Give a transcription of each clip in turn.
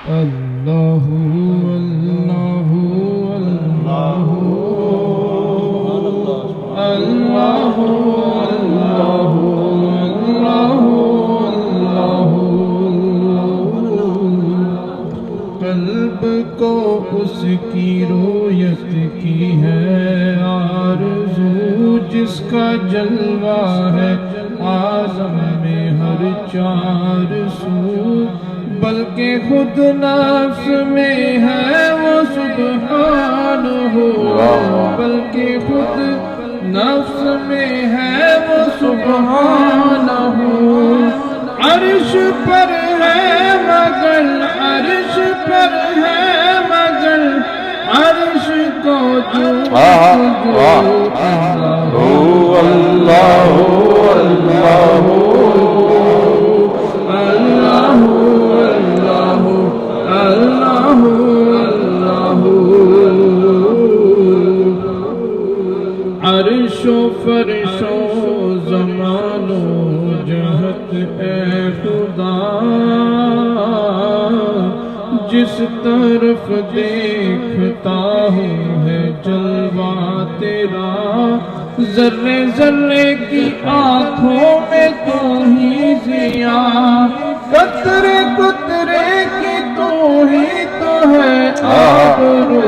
اللہ اللہ اللہ اللہ اللہ قلب کو اس کی رویت کی ہے آرزو، جس کا جلوہ ہے عالم میں ہر چار سو، بلکہ خود نفس میں ہے وہ سبحانہ، بلکہ خود نفس میں ہے وہ سبحانہ، عرش پر ہے مگر عرش پر ہے مگر عرش کو جو اللہ عرش و فرش و زمان و جہت اے خدا، جس طرف دیکھتا ہوں ہے جلوہ تیرا، ذرے ذرے کی آنکھوں میں تو ہی ضیا، قطرے قطرے کی تو ہی تو ہے آبرو،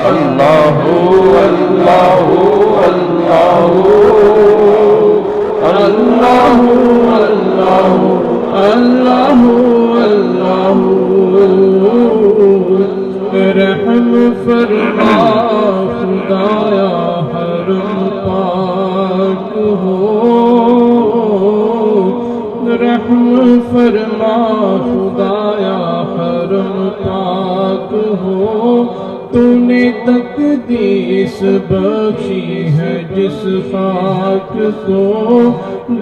اللہ اللہ اللہ اللہ اللہ اللہ اللہ، رحم فرما خدایا حرم پاک ہو، رحم فرما خدایا حرم پاک ہو، تو نے تقدیس بخشی ہے جس خاک کو،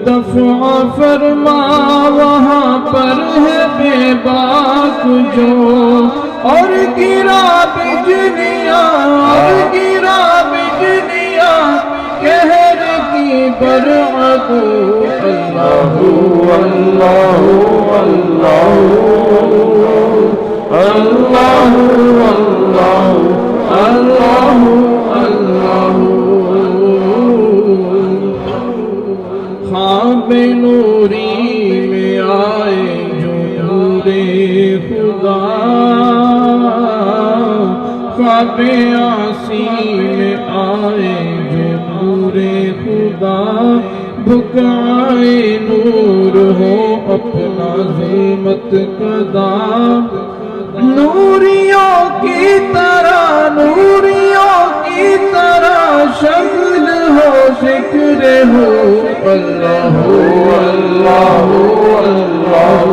دفع فرما وہاں پر ہے بے باک جو، اور گرا بجلیاں اور گرا بجلیاں قہر کی برعت، اللہ اللہ اللہ اللہ اللہ اللہ، خواب نوری میں آئے جو نور خدا، خواب آسی میں آئے جو نور خدا، بھکائے نور ہو اپنا ظلمت کدا، نوریوں کی طرح نوریوں کی طرح شکل ہو ذکر ہو، اللہ اللہ اللہ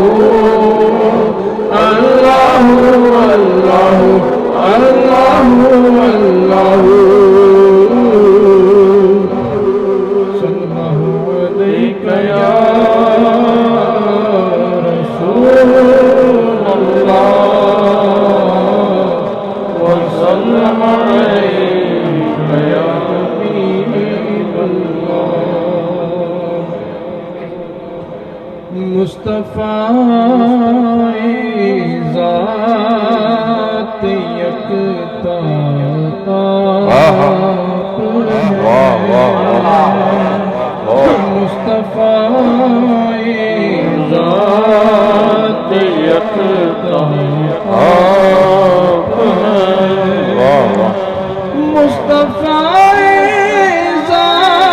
اللہ اللہ اللہ اللہ، صلی اللہ علیہ یا رسول اللہ، وسلم علیک یا حبیب اللہ، مصطفیٰ ذات یکتا آپ ہے، مصطفیٰ ذات یکتا آپ ہے، مصطفیٰ ذات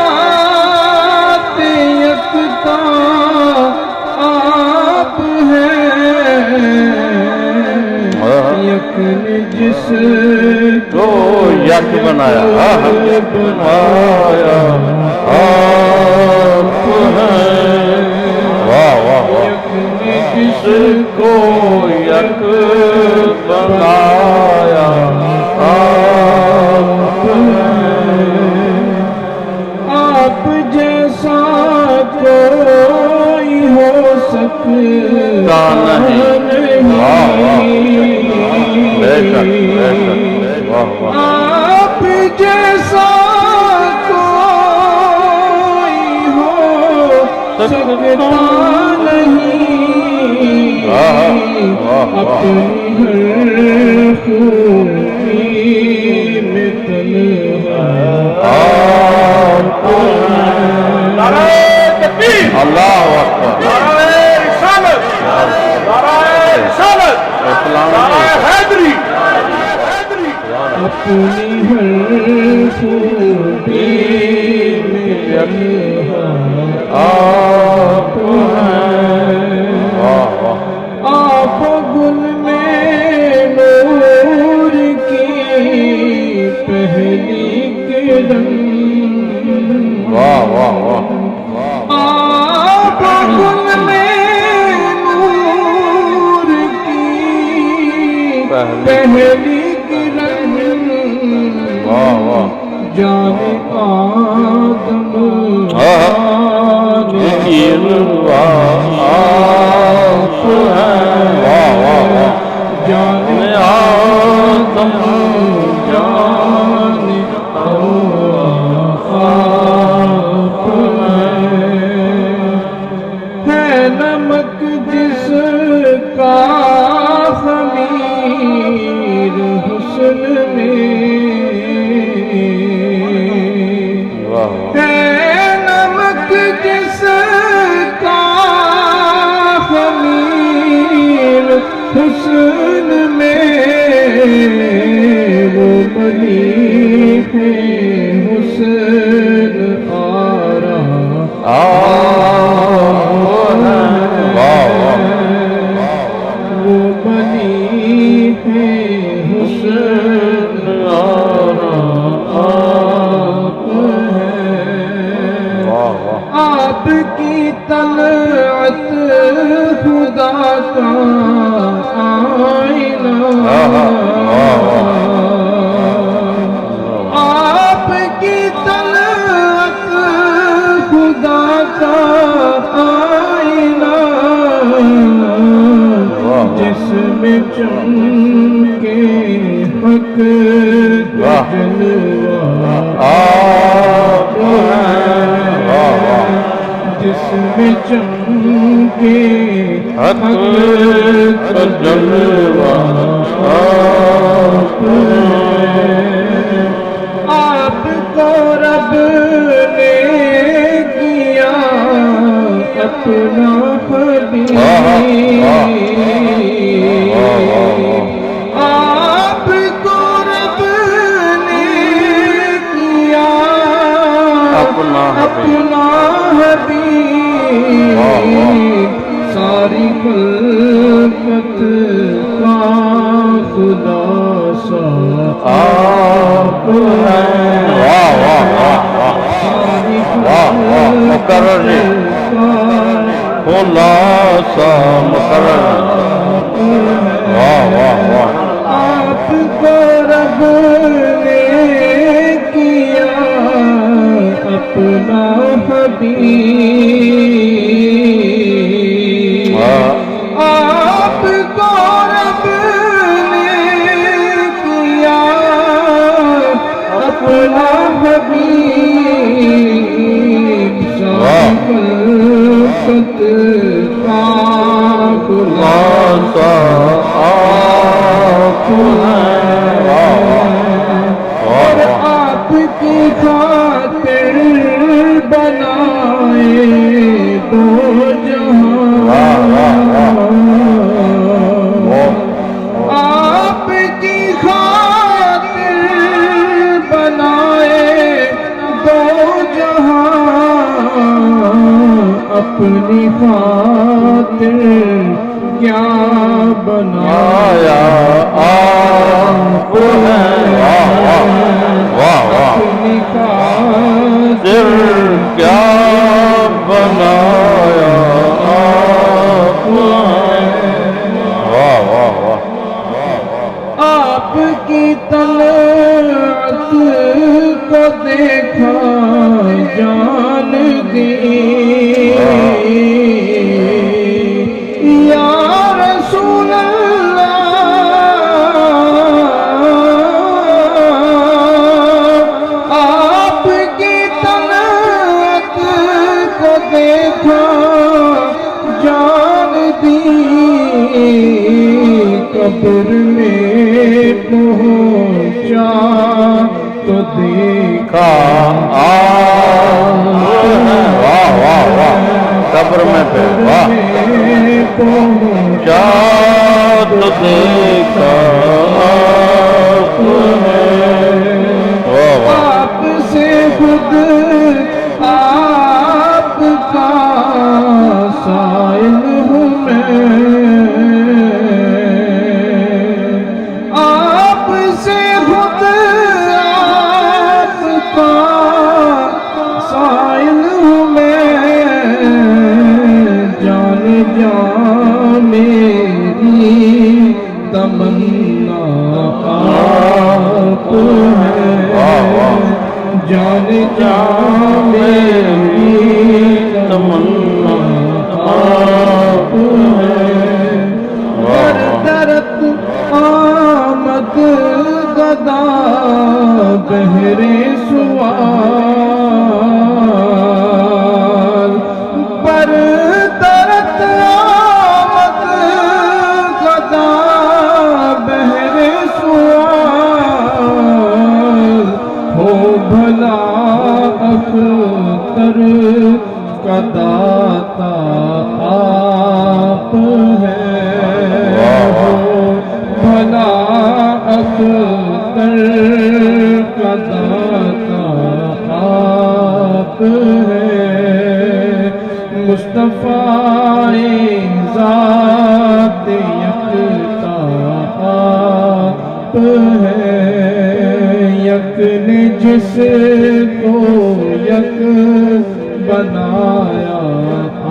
یکتا آپ ہے، یک نے جس کو یک بنایا آپ ہے، واہ واہ واہ، یک نے جس کو یک بنایا آپ ہے، آپ جیسا کوئی ہو سکتا نہیں، آپ جیسا کوئی ہو سکتا نہیں، اپنی ہر خوبی میں تنہا آپ ہیں۔ نعرہ تکبیر، اللہ اکبر، نعرہ رسالت، نعرہ رسالت، نعرہ حیدری، اپنی ہر خوبی میں تنہا آپ ہیں۔ واہ واہ، آپ گل میں نور کی پہلی کرن، واہ واہ واہ، آپ گل میں نور کی پہلی کرن، واہ واہ، جان آدم آپ ہیں۔ واہ واہ واہ، جان آدم جان آپ ہے نمک جس کا خمیر حسن میں، واہ واہ، ہے نمک جس کا خمیر حسن میں، وہ بنی ہے حسن آرا آپ ہیں۔ واہ واہ، وہ بنی ہے حسن آرا آپ ہے۔ واہ واہ، آپ کی طلعت خدا کا آئینہ، آپ کی طلعت خدا کا آئینہ، جس میں چمکے حق کا جلوہ آپ ہیں۔ واہ واہ، جس میں چمکے حق کا جلوہ آپ ہیں۔ آپ کو رب نے کیا اپنا حبیب، آپ کو رب نے کیا اپنا اپنا حبیب، ساری خلقت کا خلاصہ آپ ہیں۔ واہ واہ واہ واہ، واہ واہ، مقرر جی، خلاصہ مقرر، واہ واہ واہ، آپ کو رب نے کیا اپنا حبیب، آپ کو رب نے کیا اپنا حبیب، ساری خلقت کا خلاصہ آپ ہیں۔ اور آپ کی خاطر بنائے دو جہاں، آپ کی خاطر بنائے دو جہاں، اپنی خاطر کیا بنایا آپ ہیں۔ واہ واہ، اپنی خاطر دل کیا بنایا آپ ہیں۔ واہ واہ واہ، آپ کی طلعت کو دیکھا جان دی، یا رسول اللہ، آپ کی طلعت کو دیکھا جان دی، کب قبر میں پہنچا تو دیکھا واہ واہ واہ قبر میں پہ واہ پہنچا تو دیکھا واہ واہ آپ سے خود آپ کا سائل ہوں میں، آپ سے خود آپ کا سائل ہوں میں، جان جان میری تمنا آپ ہے، جان جان میری تمنا آپ ہے، درد آمد گدا بہرے سوال پر درد آمد گدا بہرے سوال ہو بھلا اختر کا داتا آپ ہے، ہو بھلا اختر کا داتا آپ ہے، مصطفیٰ ذات یکتا آپ ہے، یک نے جس کو یک بنایا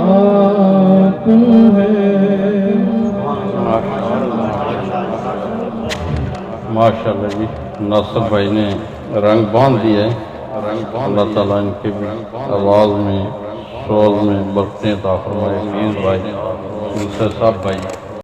آپ ہے۔ ماشاءاللہ جی ناصر بھائی نے رنگ باندھ دیا ہے، اللہ تعالیٰ ان کے بھی آواز میں سوز میں برکتیں عطا فرمائے، فیض بھائی، صاحب بھائی